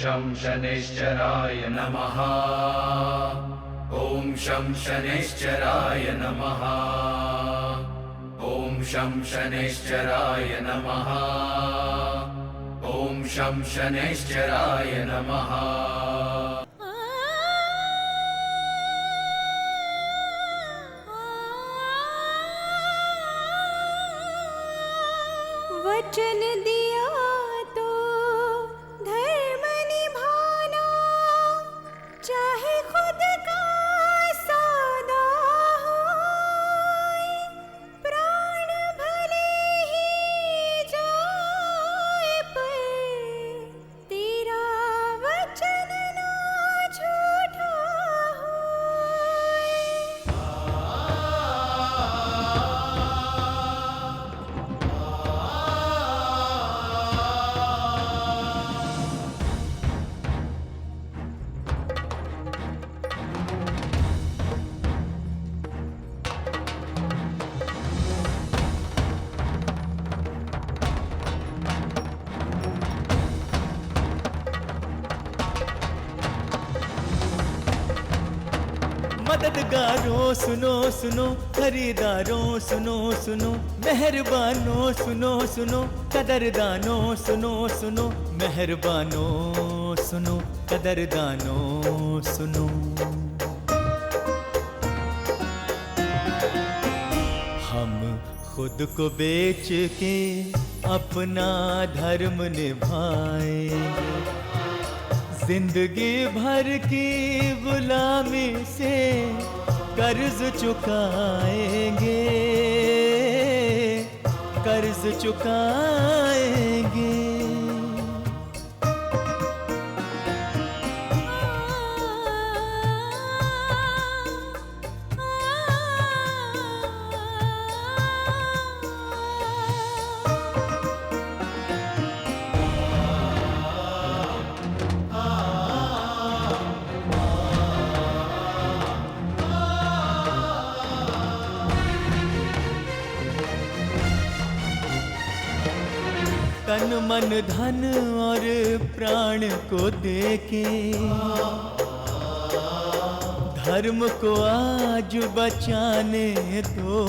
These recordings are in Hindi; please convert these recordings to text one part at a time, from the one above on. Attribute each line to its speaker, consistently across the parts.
Speaker 1: शं शनैश्चराय नमः। ॐ शं शनैश्चराय नमः। ॐ शं शनैश्चराय नमः। ॐ शं शनैश्चराय नमः।
Speaker 2: वचन दिया तो धर्म निभाना, चाहे खुद का सौदा होए, प्राण भले ही जाए पर तेरा वचन ना झूठा होए।
Speaker 3: मददगारों सुनो सुनो, खरीदारों सुनो सुनो, मेहरबानों सुनो सुनो, कदरदानों सुनो सुनो, मेहरबानों सुनो, कदरदानों सुनो। हम खुद को बेच के अपना धर्म निभाएंगे, जिंदगी भर की गुलामी से कर्ज चुकाएंगे, कर्ज चुकाएंगे। तन मन धन और प्राण को देके धर्म को आज बचाने दो।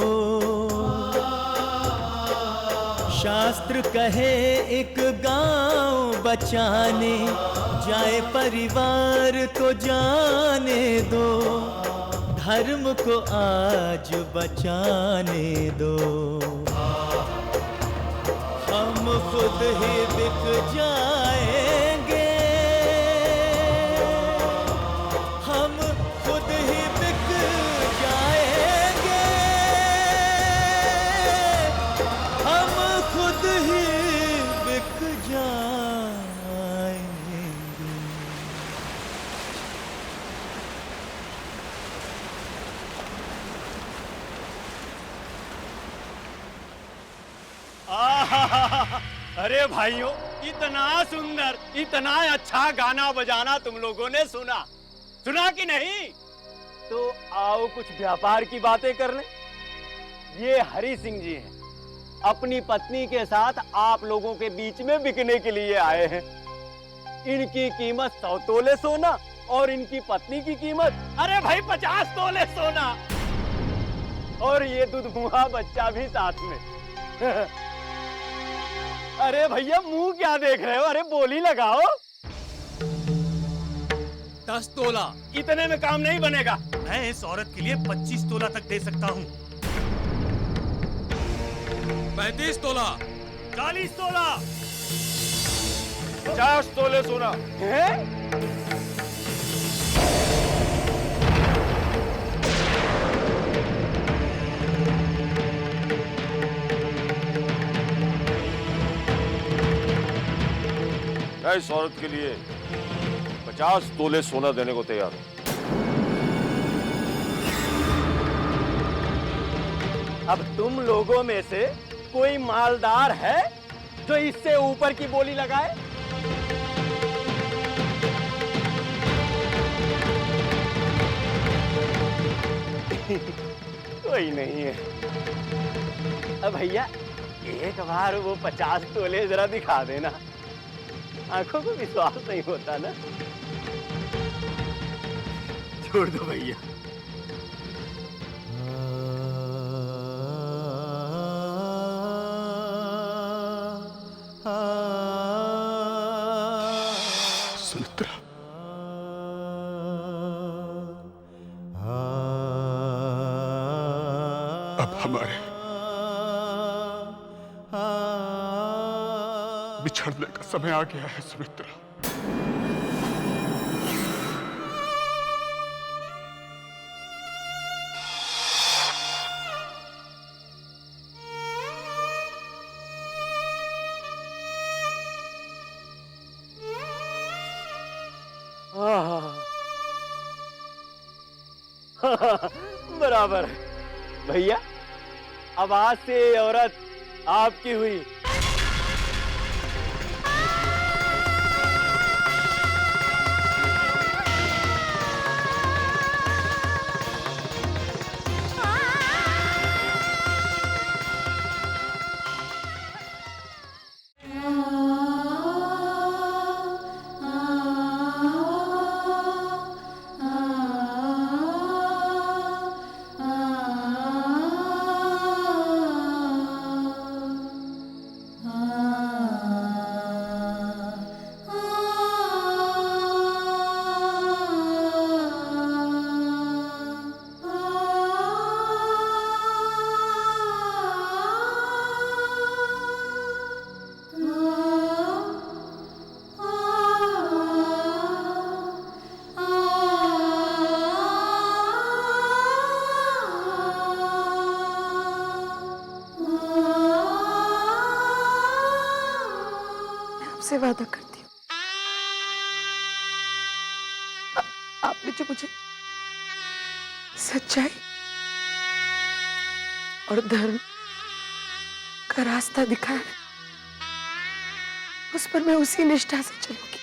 Speaker 3: शास्त्र कहे एक गांव बचाने जाए परिवार तो जाने दो, धर्म को आज बचाने दो। हम खुद ही बिक जाएंगे, हम खुद ही बिक जाएंगे, हम खुद ही बिक जाएंगे।
Speaker 4: अरे भाइयों, इतना सुंदर, इतना अच्छा गाना बजाना तुम लोगों ने सुना कि नहीं? तो आओ कुछ व्यापार की बातें कर लें। ये हरि सिंह जी हैं, अपनी पत्नी के साथ आप लोगों के बीच में बिकने के लिए आए हैं। इनकी कीमत 100 तोले सोना और इनकी पत्नी की कीमत अरे भाई 50 तोले सोना, और ये दुधमुहा बच्चा भी साथ में। अरे भैया मुंह क्या देख रहे हो? अरे बोली लगाओ।
Speaker 5: 10 तोला।
Speaker 4: इतने में काम नहीं बनेगा।
Speaker 5: मैं इस औरत के लिए 25 तोला तक दे सकता हूँ। 35 तोला।
Speaker 4: 40 तोला।
Speaker 6: 50 तोले सोना।
Speaker 4: है?
Speaker 6: मैं इस औरत के लिए 50 तोले सोना देने को तैयार हूं।
Speaker 4: अब तुम लोगों में से कोई मालदार है जो इससे ऊपर की बोली लगाए? कोई नहीं है। अब भैया एक बार वो 50 तोले जरा दिखा देना। आंखों को विश्वास नहीं होता ना। छोड़ दो भैया।
Speaker 7: सुमित्रा, अब हमारे बिछड़ने का समय आ गया है सुमित्रा।
Speaker 4: बराबर है भैया। अब आज से ये औरत आपकी हुई।
Speaker 8: से वादा करती हूँ, आपने जो मुझे सच्चाई और धर्म का रास्ता दिखाया है, उस पर मैं उसी निष्ठा से चलूंगी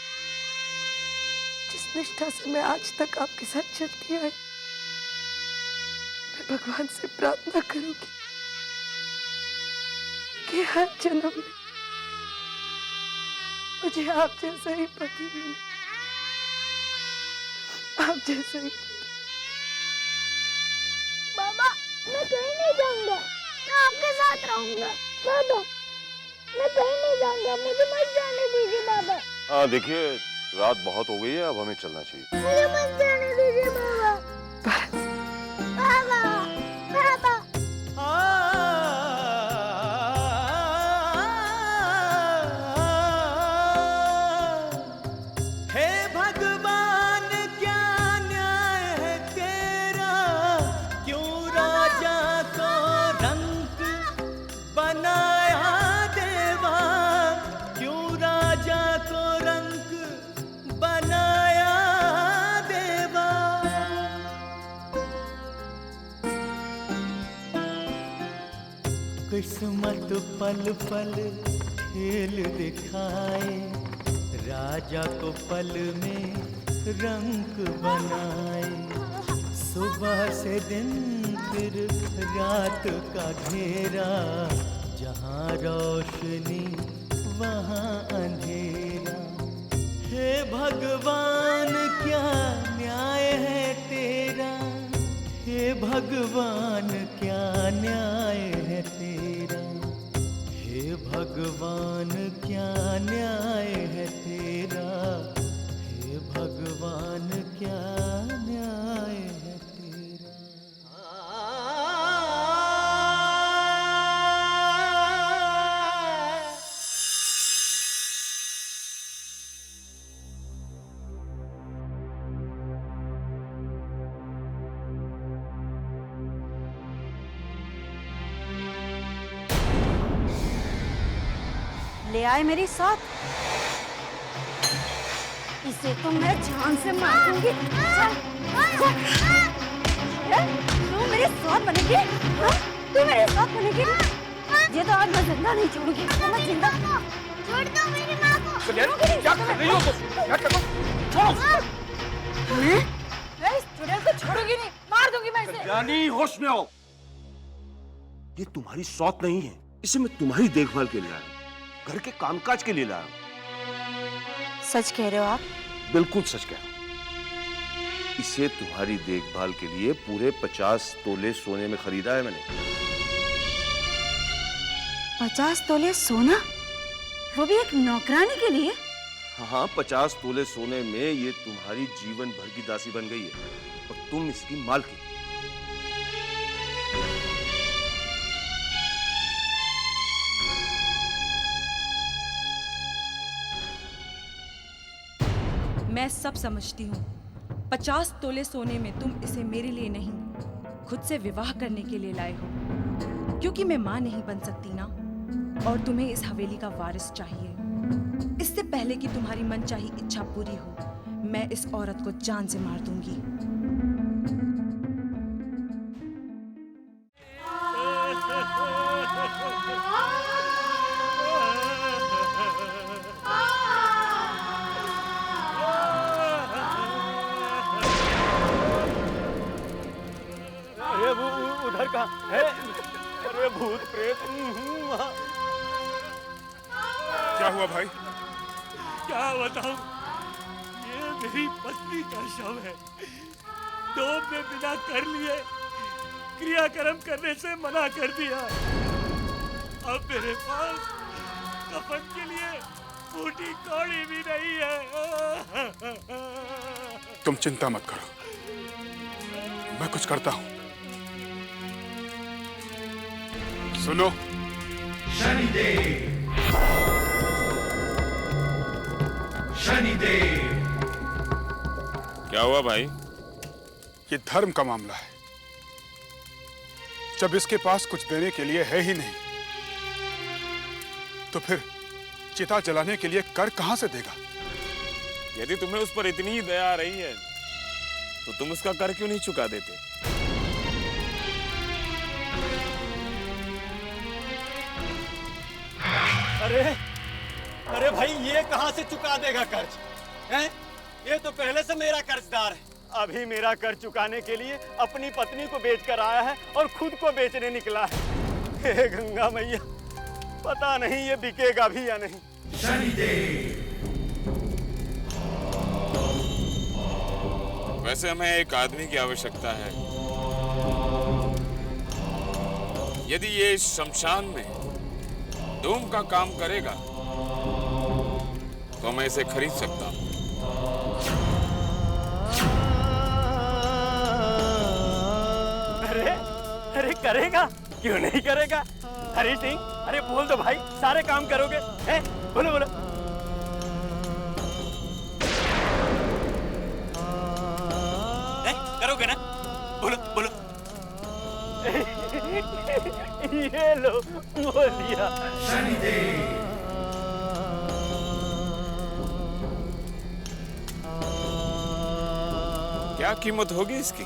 Speaker 8: जिस निष्ठा से मैं आज तक आपके साथ चलती आई। मैं भगवान से प्रार्थना करूंगी कि हर जन्म में मुझे आप जैसा ही पति मिले, आप जैसा ही।
Speaker 2: बाबा, मैं कहीं नहीं जाऊंगा, मैं आपके साथ रहूंगा। बाबा, मैं कहीं नहीं जाऊंगा, मुझे मत जाने दीजिए बाबा।
Speaker 6: हाँ देखिए, रात बहुत हो गई है, अब हमें चलना चाहिए।
Speaker 2: मुझे मत जाने दीजिए बाबा। बाबा, बाबा।
Speaker 3: हे भगवान क्या न्याय है तेरा, क्यों राजा को रंक बनाया देवा, क्यों राजा को रंक बनाया देवा। किस्मत पल पल खेल दिखाए, राजा को पल में रंग बनाए। सुबह से दिन फिर रात का घेरा, जहाँ रोशनी वहाँ अंधेरा। हे भगवान क्या न्याय है तेरा, हे भगवान क्या न्याय है तेरा, हे भगवान क्या न्याय है तेरा, हे भगवान क्या न्याय है तेरा।
Speaker 2: ले आए मेरे साथ, इसे तो मैं जान से मार दूंगी। तू मेरे साथ बनेगी, तू मेरे साथ बनेगी। ये तो आज मैं जिंदा नहीं छोड़ूंगी, मैं जिंदा। छोड़ दो मेरी माँ को।
Speaker 6: क्या कर रही हो तुम? क्या कर रही हो?
Speaker 2: मैं इस चुड़ैल को छोड़ूंगी नहीं, मार दूंगी मैं इसे।
Speaker 6: रानी होश में आओ। ये तुम्हारी सौत नहीं है, इसे मैं तुम्हारी देखभाल के लिए आया हूँ, घर के कामकाज के लिए लाया हूँ।
Speaker 2: सच कह रहे हो आप?
Speaker 6: बिल्कुल सच कह रहा हूं। इसे तुम्हारी देखभाल के लिए पूरे 50 तोले सोने में खरीदा है मैंने।
Speaker 2: 50 तोले सोना? वो भी एक नौकरानी के लिए?
Speaker 6: हाँ, 50 तोले सोने में ये तुम्हारी जीवन भर की दासी बन गई है और तुम इसकी मालकिन।
Speaker 9: मैं सब समझती हूँ। 50 तोले सोने में तुम इसे मेरे लिए नहीं, खुद से विवाह करने के लिए लाए हो, क्योंकि मैं माँ नहीं बन सकती ना, और तुम्हें इस हवेली का वारिस चाहिए। इससे पहले कि तुम्हारी मनचाही इच्छा पूरी हो, मैं इस औरत को जान से मार दूंगी।
Speaker 4: अरे वो उधर का है। अरे भूत प्रेत।
Speaker 7: क्या हुआ भाई?
Speaker 5: क्या बताऊं? ये मेरी पत्नी का शव है। डोब में बिना कर लिए क्रियाक्रम करने से मना कर दिया। अब मेरे पास कफन के लिए फूटी कौड़ी भी नहीं है।
Speaker 7: तुम चिंता मत करो, मैं कुछ करता हूं। सुनो,
Speaker 1: शनिदेव, शनिदेव।
Speaker 6: क्या हुआ भाई?
Speaker 7: ये धर्म का मामला है। जब इसके पास कुछ देने के लिए है ही नहीं, तो फिर चिता जलाने के लिए कर कहां से देगा?
Speaker 6: यदि तुम्हें उस पर इतनी ही दया आ रही है तो तुम उसका कर क्यों नहीं चुका देते?
Speaker 4: अरे अरे भाई, ये कहां से चुका देगा कर्ज? हैं? ये तो पहले से मेरा कर्जदार है। अभी मेरा कर्ज चुकाने के लिए अपनी पत्नी को बेचकर आया है और खुद को बेचने निकला है। हे गंगा मैया, पता नहीं ये बिकेगा भी या नहीं।
Speaker 1: शनिदेव,
Speaker 6: वैसे हमें एक आदमी की आवश्यकता है। यदि ये इस शमशान में डोम का काम करेगा तो मैं इसे खरीद सकता हूं।
Speaker 4: अरे अरे करेगा, क्यों नहीं करेगा? हरी सिंह, अरे बोल दो भाई, सारे काम करोगे? हैं? बोलो बोलो। करोगे ना? बोलो बोलो। ये लो, बोलिया।
Speaker 1: शनिदेव,
Speaker 6: क्या कीमत होगी इसकी?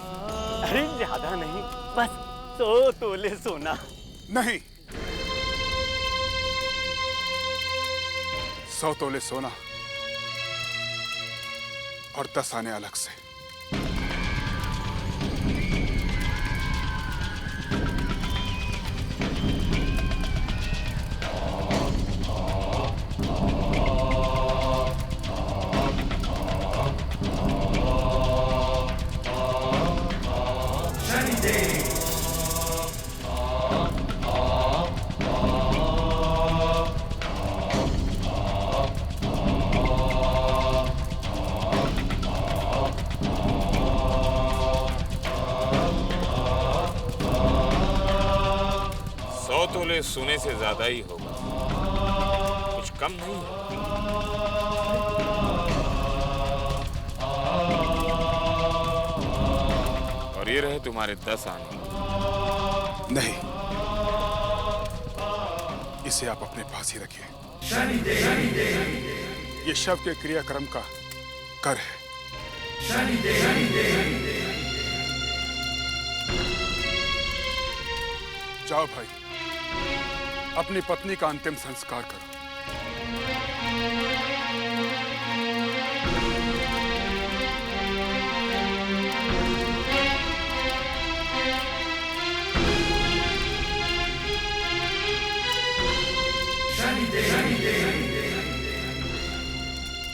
Speaker 4: अरे ज्यादा नहीं, बस 100 तोले सोना।
Speaker 7: नहीं, 100 तोले सोना और 10 आने अलग से।
Speaker 6: तोले सोने से ज्यादा ही होगा, कुछ कम नहीं है। और ये रहे तुम्हारे 10 आने।
Speaker 7: नहीं, इसे आप अपने पास ही रखिए। ये शव के क्रियाक्रम का कर है। जाओ भाई, अपनी पत्नी का अंतिम संस्कार करो।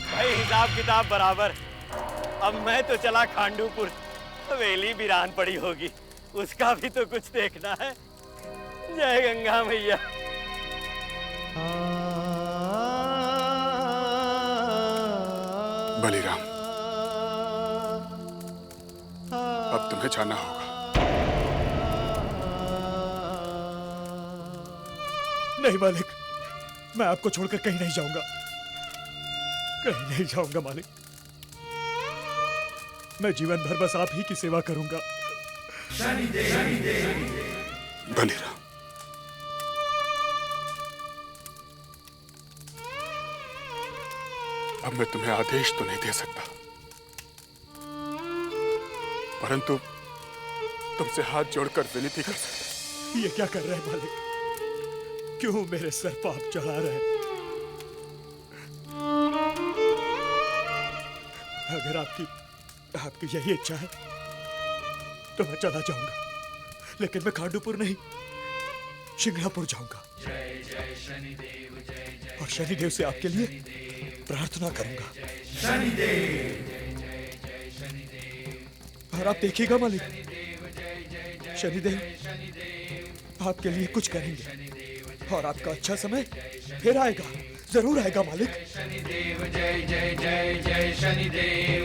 Speaker 4: भाई हिसाब किताब बराबर। अब मैं तो चला खांडूपुर, हवेली वीरान पड़ी होगी, उसका भी तो कुछ देखना है। जय गंगा मैया।
Speaker 7: बलिराम, अब तुम्हें जाना होगा।
Speaker 5: नहीं मालिक, मैं आपको छोड़कर कहीं नहीं जाऊंगा, कहीं नहीं जाऊंगा मालिक। मैं जीवन भर बस आप ही की सेवा करूंगा।
Speaker 7: बलिराम, अब मैं तुम्हें आदेश तो नहीं दे सकता, परंतु तुमसे हाथ जोड़कर विनती कर सकता।
Speaker 5: ये क्या कर रहे हैं मालिक? क्यों मेरे सर पर आप चढ़ा रहे हैं? अगर आपकी यही इच्छा है तो मैं चला जाऊंगा, लेकिन मैं खांडूपुर नहीं, शिंगणापुर जाऊंगा और शनिदेव से आपके लिए प्रार्थना करूंगा। और आप देखिएगा मालिक, शनिदेव आपके लिए कुछ करेंगे और आपका अच्छा समय फिर आएगा, जरूर आएगा मालिक।
Speaker 1: शनिदेव जय जय जय जय शनिदेव,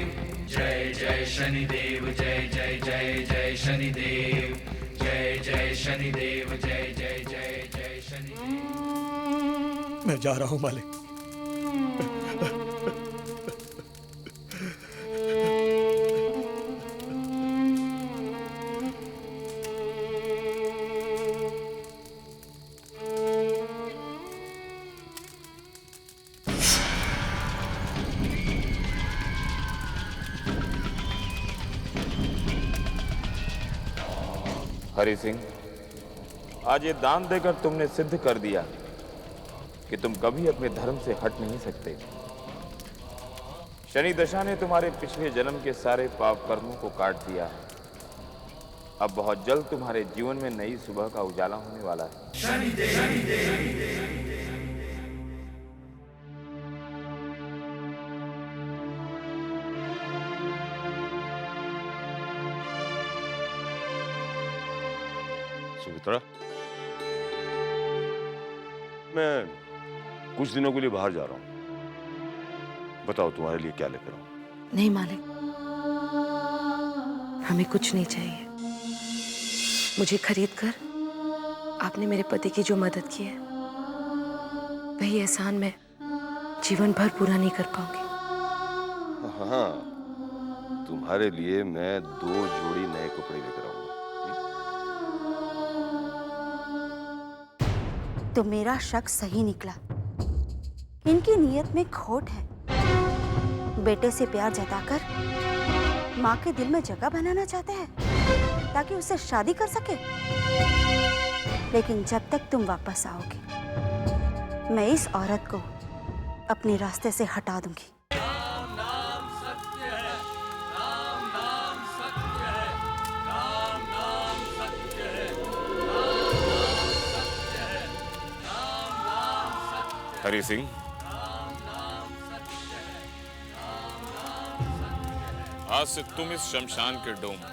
Speaker 1: जय जय शनिदेव जय जय जय जय शनिदेव, जय जय शनिदेव जय जय जय जय शनिदेव।
Speaker 5: मैं जा रहा हूं मालिक।
Speaker 6: हरि सिंह, आज ये दान देकर तुमने सिद्ध कर दिया कि तुम कभी अपने धर्म से हट नहीं सकते। शनि दशा ने तुम्हारे पिछले जन्म के सारे पाप कर्मों को काट दिया है। अब बहुत जल्द तुम्हारे जीवन में नई सुबह का उजाला होने वाला है। सुमित्रा, मैं कुछ दिनों के लिए बाहर जा रहा हूं। बताओ तुम्हारे लिए क्या लेकर आऊं?
Speaker 8: नहीं मालिक, हमें कुछ नहीं चाहिए। मुझे खरीदकर आपने मेरे पति की जो मदद की है, वही एहसान मैं जीवन भर पूरा नहीं कर पाऊंगी।
Speaker 6: हाँ, तुम्हारे लिए मैं 2 जोड़ी नए कपड़े लेकर आऊंगा।
Speaker 2: तो मेरा शक सही निकला। इनकी नीयत में खोट है। बेटे से प्यार जताकर माँ के दिल में जगह बनाना चाहते हैं ताकि उससे शादी कर सके। लेकिन जब तक तुम वापस आओगे, मैं इस औरत को अपने रास्ते से हटा दूंगी।
Speaker 6: हरि सिंह, आज से तुम इस शमशान के डोम हो।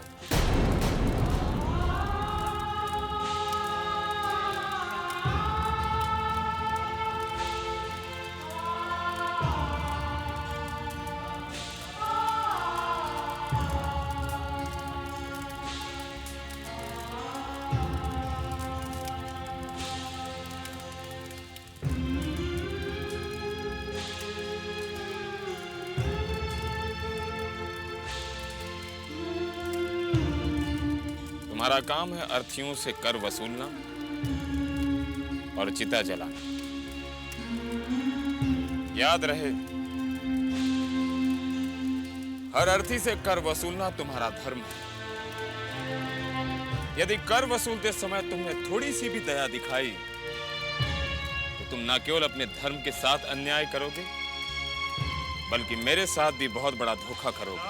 Speaker 6: हमारा काम है अर्थीयों से कर वसूलना और चिता जलाना। याद रहे, हर अर्थी से कर वसूलना तुम्हारा धर्म है। यदि कर वसूलते समय तुमने थोड़ी सी भी दया दिखाई तो तुम न केवल अपने धर्म के साथ अन्याय करोगे, बल्कि मेरे साथ भी बहुत बड़ा धोखा करोगे।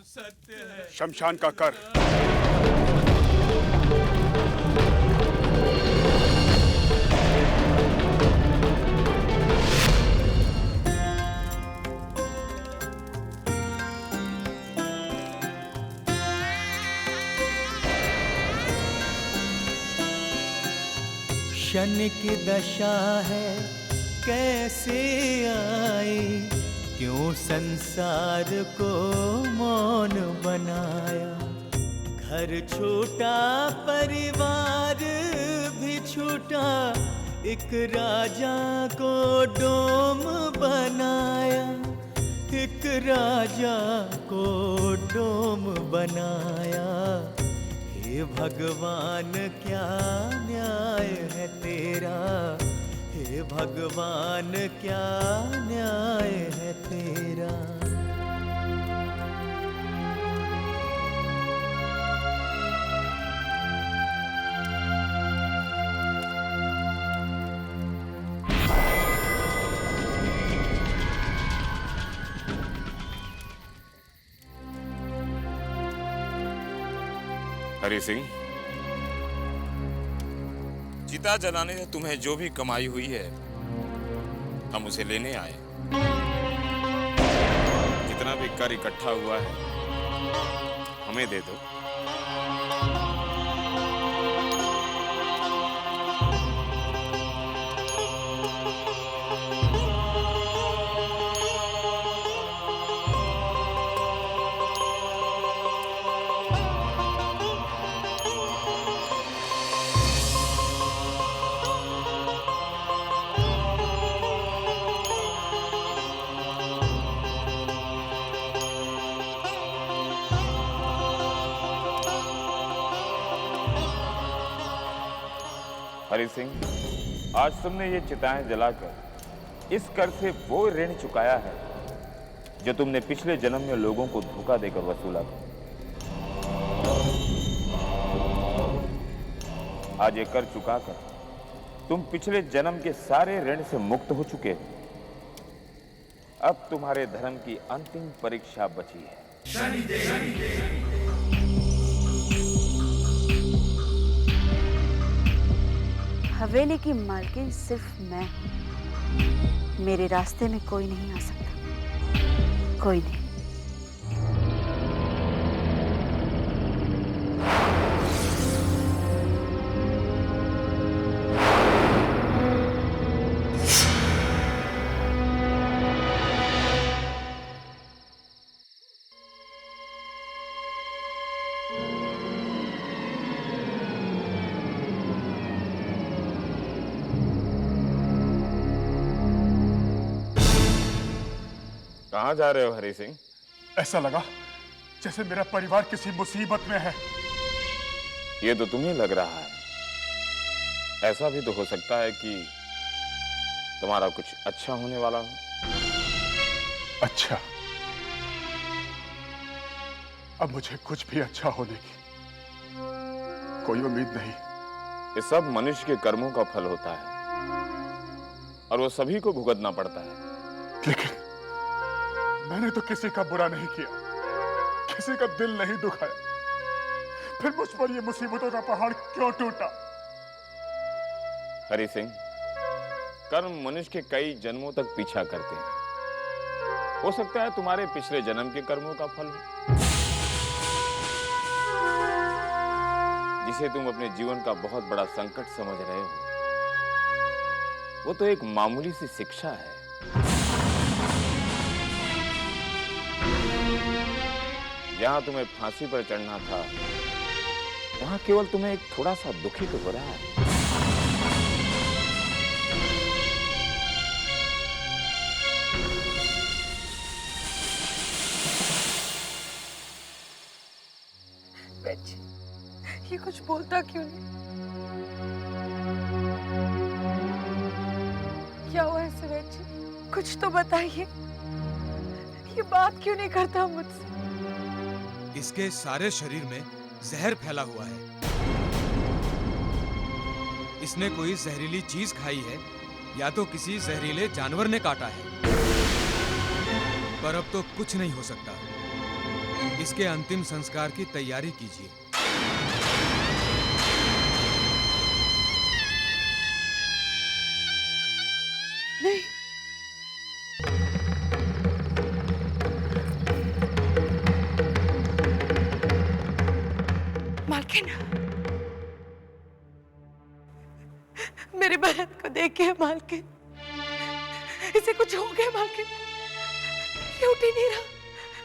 Speaker 5: सत्य है।
Speaker 7: शमशान का कर।
Speaker 3: क्षण की दशा है कैसे आई, क्यों संसार को मौन बनाया। घर छूटा परिवार भी छूटा, एक राजा को डोम बनाया, एक राजा को डोम बनाया। हे भगवान क्या न्याय है तेरा, हे भगवान क्या न्याय है तेरा।
Speaker 6: हरि सिंह, चिता जलाने से तुम्हें जो भी कमाई हुई है हम उसे लेने आए। जितना भी कर इकट्ठा हुआ है हमें दे दो। हरि सिंह, आज तुमने ये चिताएं जलाकर इस कर से वो ऋण चुकाया है जो तुमने पिछले जन्म में लोगों को धोखा देकर वसूला था। आज ये कर चुकाकर तुम पिछले जन्म के सारे ऋण से मुक्त हो चुके हो। अब तुम्हारे धर्म की अंतिम परीक्षा बची है।
Speaker 2: हवेली की मालकिन सिर्फ मैं हूं। मेरे रास्ते में कोई नहीं आ सकता, कोई नहीं।
Speaker 6: कहाँ जा रहे हो हरि सिंह?
Speaker 7: ऐसा लगा जैसे मेरा परिवार किसी मुसीबत में है।
Speaker 6: ये तो तुम्हें लग रहा है, ऐसा भी तो हो सकता है कि तुम्हारा कुछ अच्छा होने वाला हो।
Speaker 7: अच्छा, अब मुझे कुछ भी अच्छा होने की कोई उम्मीद नहीं।
Speaker 6: ये सब मनुष्य के कर्मों का फल होता है और वो सभी को भुगतना पड़ता है।
Speaker 7: लेकिन मैंने तो किसी का बुरा नहीं किया, किसी का दिल नहीं दुखाया, फिर मुझ पर ये मुसीबतों का पहाड़ क्यों टूटा?
Speaker 6: हरि सिंह, कर्म मनुष्य के कई जन्मों तक पीछा करते हैं। हो सकता है तुम्हारे पिछले जन्म के कर्मों का फल हो, जिसे तुम अपने जीवन का बहुत बड़ा संकट समझ रहे हो। वो तो एक मामूली सी शिक्षा है। जहां तुम्हें फांसी पर चढ़ना था, वहां केवल तुम्हें एक थोड़ा सा दुखी तो हो रहा है।
Speaker 8: बेच, ये कुछ बोलता क्यों नहीं? क्या हुआ है सुरेश जी? कुछ तो बताइए। ये बात क्यों नहीं करता मुझसे?
Speaker 10: इसके सारे शरीर में जहर फैला हुआ है। इसने कोई जहरीली चीज खाई है या तो किसी जहरीले जानवर ने काटा है, पर अब तो कुछ नहीं हो सकता। इसके अंतिम संस्कार की तैयारी कीजिए।
Speaker 8: नहीं, मालकिन, मेरी बहन को देखिए मालकिन, इसे कुछ हो गया मालकिन। ये उठ ही नहीं रहा,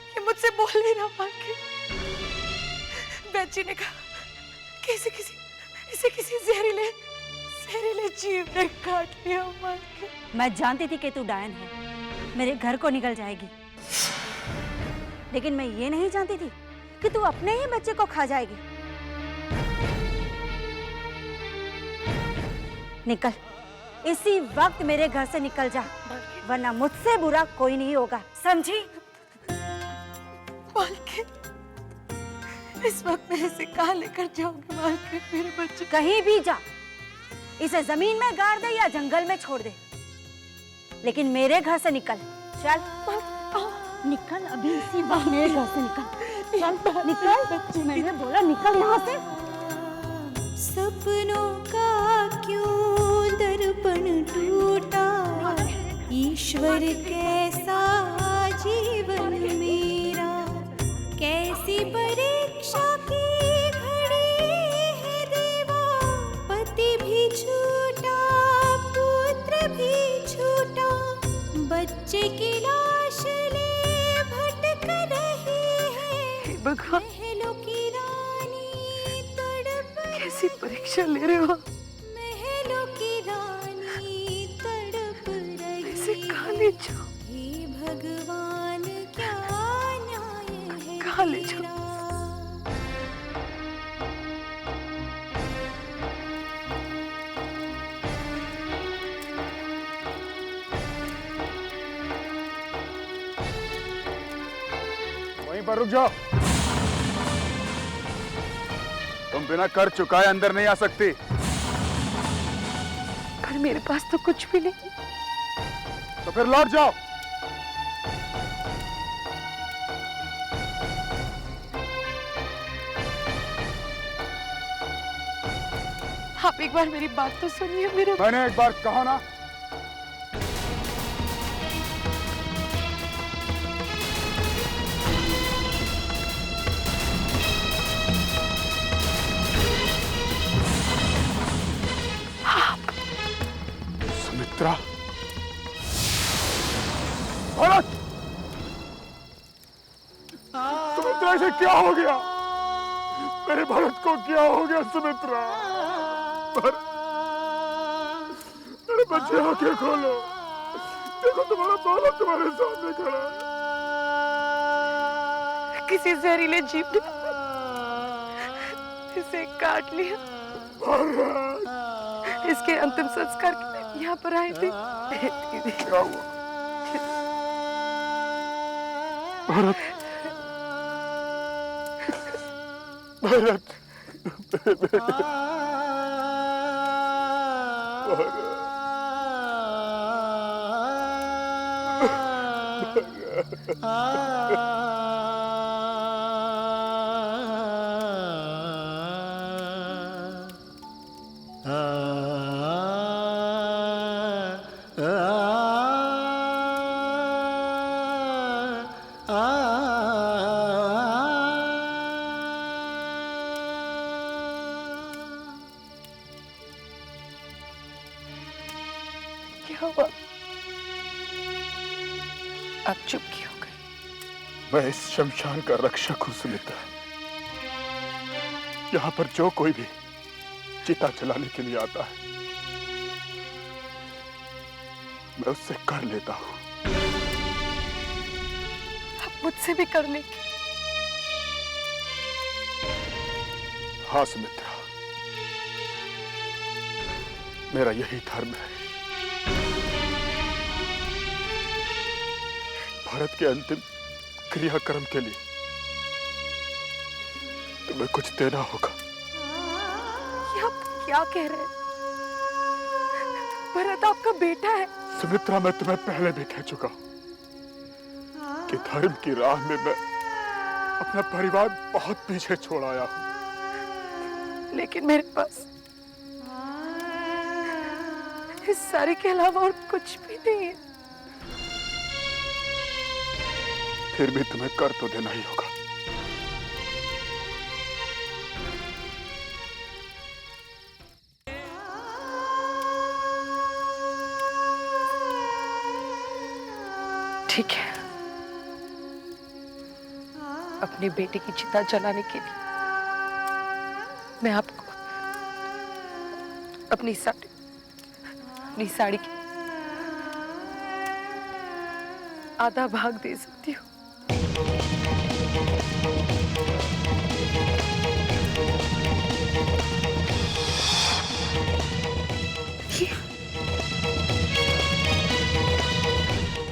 Speaker 8: ये मुझसे बोल नहीं रहा मालकिन। बैची ने कहा कि इसे किसी जहरीले जीव ने काट लिया मालकिन।
Speaker 2: मैं जानती थी कि तू डायन है, मेरे घर को निकल जाएगी, लेकिन मैं ये नहीं जानती थी कि तू अपने ही बच्चे को खा जाएगी। निकल, इसी वक्त मेरे घर से निकल जा, वरना मुझसे बुरा कोई नहीं होगा, समझी?
Speaker 8: मालकिन, इस वक्त मैं इसे कहाँ लेकर जाऊंगी मालकिन? मेरे बच्चे
Speaker 2: कहीं भी जा, इसे जमीन में गाड़ दे या जंगल में छोड़ दे, लेकिन मेरे घर से निकल। चल निकल, अभी इसी वक्त मेरे घर से निकल। चल निकल, मैंने बोला निकल यहाँ से।
Speaker 11: सपनों का क्यों दर्पण टूटा, ईश्वर कैसा जीवन मेरा, कैसी परीक्षा की घड़ी है देवा, पति भी छूटा पुत्र भी छूटा, बच्चे की लाश ले भटक रही है
Speaker 8: भगवान,
Speaker 11: महलों की रानी तड़प,
Speaker 8: कैसी परीक्षा ले रहे हो?
Speaker 11: महलों की रानी तड़प रही,
Speaker 8: इसे कहाँ ले जाओ?
Speaker 11: हे भगवान क्या न्याय है
Speaker 8: कहाँ ले जाओ?
Speaker 11: तेरा?
Speaker 7: वहीं पर रुक जाओ। तुम बिना कर चुकाए अंदर नहीं आ सकती।
Speaker 8: पर मेरे पास तो कुछ भी नहीं।
Speaker 7: तो फिर लौट जाओ।
Speaker 8: आप एक बार मेरी बात तो सुनिए। मेरे
Speaker 7: मैंने एक बार कहा ना, सुमित्रा। भरत, सुमित्रा से क्या हो गया? मेरे भरत को क्या हो गया सुमित्रा? मेरे बच्चे आंखें खोलो, देखो तुम्हारा बालक तुम्हारे सामने खड़ा है।
Speaker 8: किसी जहरीले जीव ने इसे काट लिया।
Speaker 7: भरत,
Speaker 8: इसके अंतिम संस्कार के लिए यहाँ पर आए थे।
Speaker 7: क्या हुआ? भरत, भरत, मेरे बेटे,
Speaker 8: क्या हुआ? आप चुप क्यों हो गए?
Speaker 7: मैं इस शमशान का रक्षक हूं सुमित्रा। यहाँ पर जो कोई भी चिता जलाने के लिए आता है, मैं उससे कर लेता हूं।
Speaker 8: आप मुझसे भी कर लेंगे?
Speaker 7: हाँ सुमित्रा, मेरा यही धर्म है। भारत के अंतिम क्रियाक्रम के लिए तुम्हें कुछ देना होगा।
Speaker 8: ये आप क्या कह रहे हैं? भरत आपका बेटा है।
Speaker 7: सुमित्रा, मैं तुम्हें पहले भी कह चुका हूं कि धर्म की राह में मैं अपना परिवार बहुत पीछे छोड़ आया हूं।
Speaker 8: लेकिन मेरे पास इस सारे के अलावा और कुछ भी नहीं है।
Speaker 7: फिर भी तुम्हें कर तो देना ही होगा।
Speaker 8: ठीक है, अपने बेटे की चिता जलाने के लिए मैं आपको अपनी साड़ी की आधा भाग दे सकती हूँ।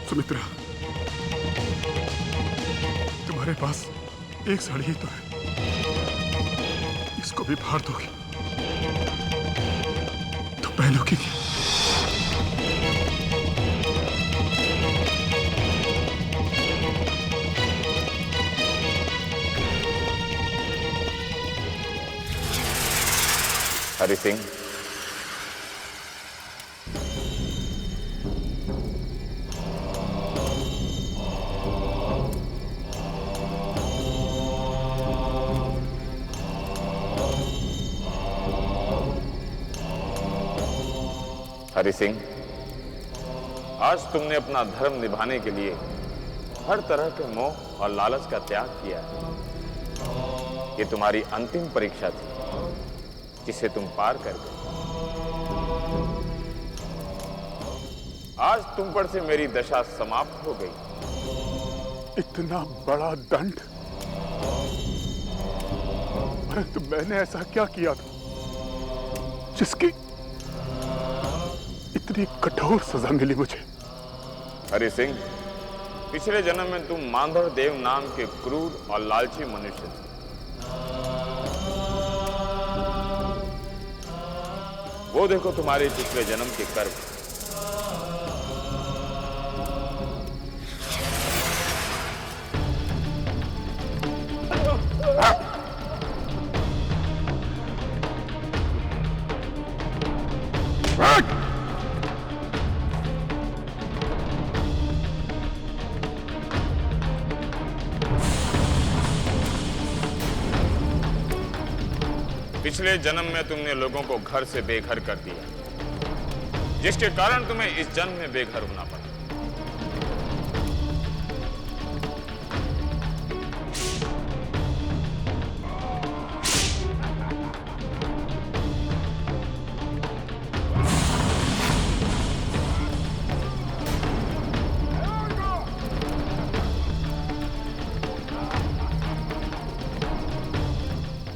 Speaker 7: सुमित्रा, तुम्हारे पास एक साड़ी ही तो है, इसको भी फाड़ दोगी तो पहनों की क्या?
Speaker 6: हरि सिंह, हरि सिंह, आज तुमने अपना धर्म निभाने के लिए हर तरह के मोह और लालच का त्याग किया है। ये तुम्हारी अंतिम परीक्षा थी जिसे तुम पार कर गए। आज तुम पर से मेरी दशा समाप्त हो गई।
Speaker 7: इतना बड़ा दंड, परंतु मैंने ऐसा क्या किया था जिसकी इतनी कठोर सजा मिली मुझे?
Speaker 6: हरि सिंह, पिछले जन्म में तुम मांधव देव नाम के क्रूर और लालची मनुष्य थे। वो देखो तुम्हारे पिछले जन्म के कर्म। पिछले जन्म में तुमने लोगों को घर से बेघर कर दिया, जिसके कारण तुम्हें इस जन्म में बेघर होना पड़ा।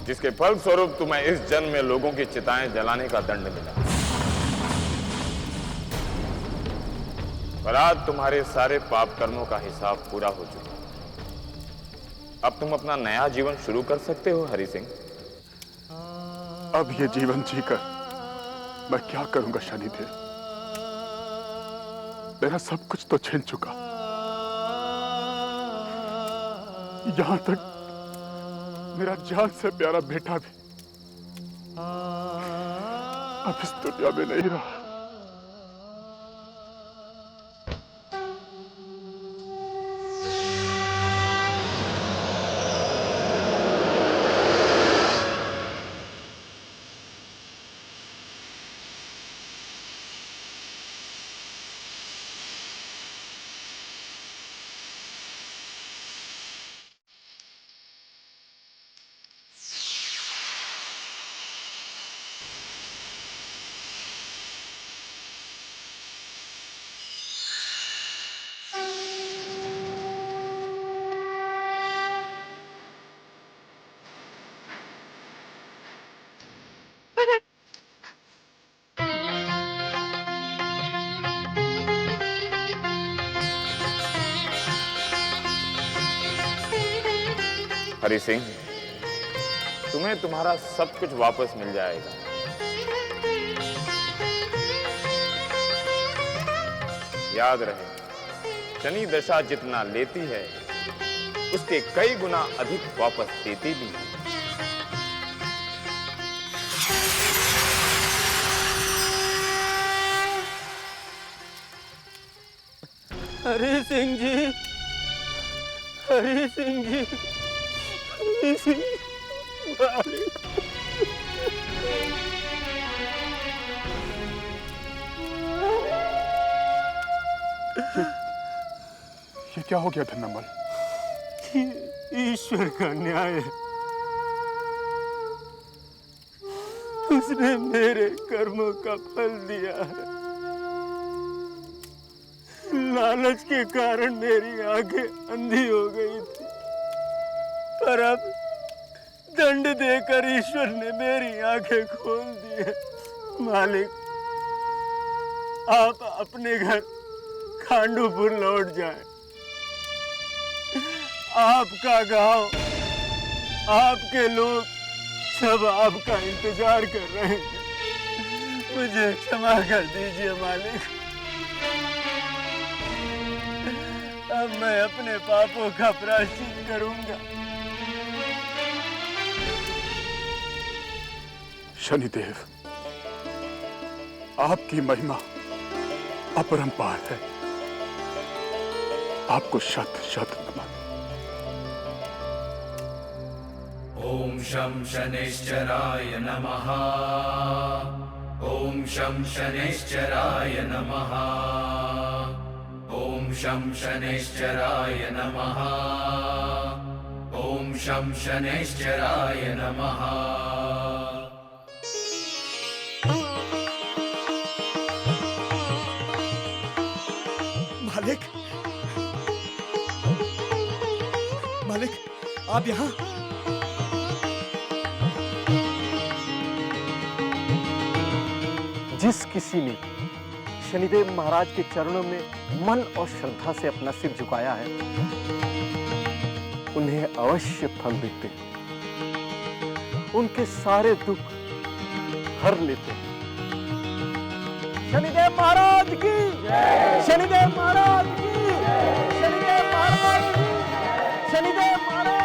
Speaker 6: जिसके फल स्वरूप तुम्हें इस जन्म में लोगों की चिताएं जलाने का दंड मिला। पर आज तुम्हारे सारे पाप कर्मों का हिसाब पूरा हो चुका। अब तुम अपना नया जीवन शुरू कर सकते हो हरि सिंह।
Speaker 7: अब ये जीवन जीकर मैं क्या करूंगा शनिदेव? मेरा सब कुछ तो छिन चुका, यहां तक मेरा जान से प्यारा बेटा भी अब इस दुनिया में नहीं रहा।
Speaker 6: हरि सिंह, तुम्हें तुम्हारा सब कुछ वापस मिल जाएगा। याद रहे, शनि दशा जितना लेती है उसके कई गुना अधिक वापस देती भी है।
Speaker 4: हरि सिंह जी, हरि सिंह जी, हरि सिंह मालिक।
Speaker 7: ये क्या हो गया धन्नामल?
Speaker 4: ईश्वर का न्याय है। उसने मेरे कर्मों का फल दिया है। लालच के कारण मेरी आंखें अंधी हो गई थी, पर अब दंड देकर ईश्वर ने मेरी आंखें खोल दी है। मालिक, आप अपने घर खांडूपुर लौट जाएं। आपका गांव, आपके लोग सब आपका इंतजार कर रहे हैं। मुझे क्षमा कर दीजिए मालिक। अब मैं अपने पापों का प्रायश्चित करूंगा।
Speaker 7: शनिदेव, आपकी महिमा अपरंपार है। आपको शत शत नमन।
Speaker 1: ओम शं शनैश्चराय नमः। ओम शं शनैश्चराय नमः। ओम शं शनैश्चराय नमः। ओम शं शनैश्चराय नमः।
Speaker 5: मालिक, मालिक, आप यहाँ?
Speaker 12: जिस किसी ने शनिदेव महाराज के चरणों में मन और श्रद्धा से अपना सिर झुकाया है, उन्हें अवश्य फल देते हैं। उनके सारे दुख हर लेते हैं। शनिदेव महाराज की जय! शनिदेव महाराज की जय! शनिदेव महाराज की जय! शनिदेव महाराज